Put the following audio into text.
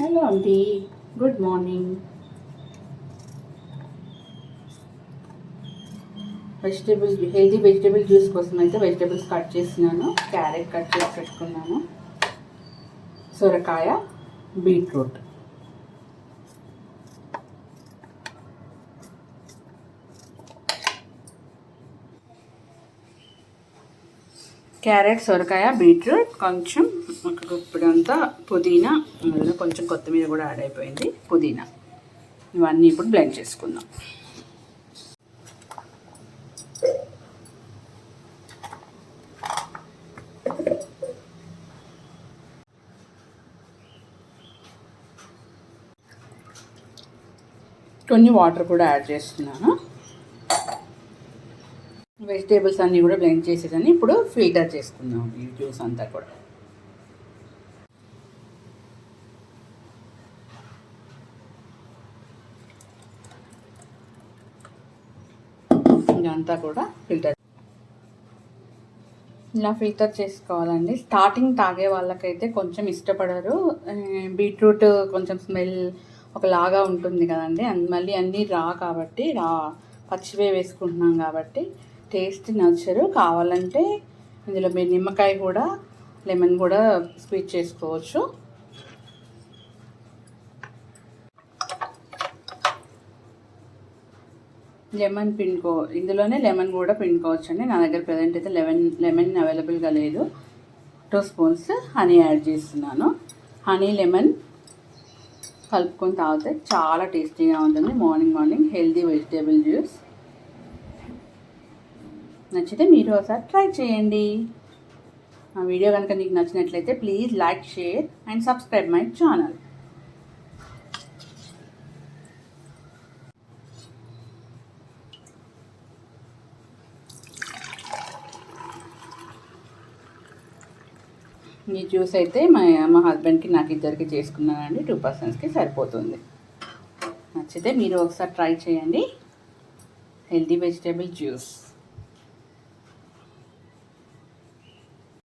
Hello అండి, good morning. Healthy vegetable juice కోసం అయితే వెజిటేబుల్స్ కట్ చేసినాను. క్యారెట్ కట్ చేసి పెట్టుకున్నాను, సొరకాయ, బీట్రూట్. క్యారెట్, సొరకాయ, బీట్రూట్, కొంచెం ఒక గుప్పిడంతా పుదీనా, అందులో కొంచెం కొత్తిమీర కూడా యాడ్ అయిపోయింది, పుదీనా. ఇవన్నీ ఇప్పుడు బ్లెండ్ చేసుకుందాం. కొన్ని వాటర్ కూడా యాడ్ చేస్తున్నాను. వెజిటేబుల్స్ అన్నీ కూడా బ్లెండ్ చేసేదని ఇప్పుడు ఫిల్టర్ చేసుకుందాం ఈ జ్యూస్ అంతా కూడా. ఇదంతా కూడా ఇలా ఫిల్టర్ చేసుకోవాలండి. స్టార్టింగ్ తాగే వాళ్ళకైతే కొంచెం ఇష్టపడరు. బీట్రూట్ కొంచెం స్మెల్ ఒకలాగా ఉంటుంది కదండి, మళ్ళీ అన్నీ కాబట్టి పచ్చివే వేసుకుంటున్నాం కాబట్టి టేస్ట్ నచ్చరు. కావాలంటే ఇందులో మీరు నిమ్మకాయ కూడా, లెమన్ కూడా స్క్వీజ్ చేసుకోవచ్చు. ఇందులోనే లెమన్ కూడా పిండుకోవచ్చు అండి. నా దగ్గర ప్రజెంట్ అయితే లెమన్ అవైలబుల్గా లేదు. 2 స్పూన్స్ హనీ యాడ్ చేస్తున్నాను. హనీ లెమన్ కలుపుకొని తాగితే చాలా టేస్టీగా ఉంటుంది. Morning healthy vegetable juice. నచ్చితే మీరు ఒకసారి ట్రై చేయండి. ఆ వీడియో కనుక మీకు నచ్చినట్లయితే please like, share and subscribe my channel. ఈ జ్యూస్ అయితే మా హస్బెండ్కి, నాకు ఇద్దరికి చేసుకున్నానండి. 2 పర్సన్స్కి సరిపోతుంది. నచ్చితే మీరు ఒకసారి ట్రై చేయండి. Healthy vegetable juice.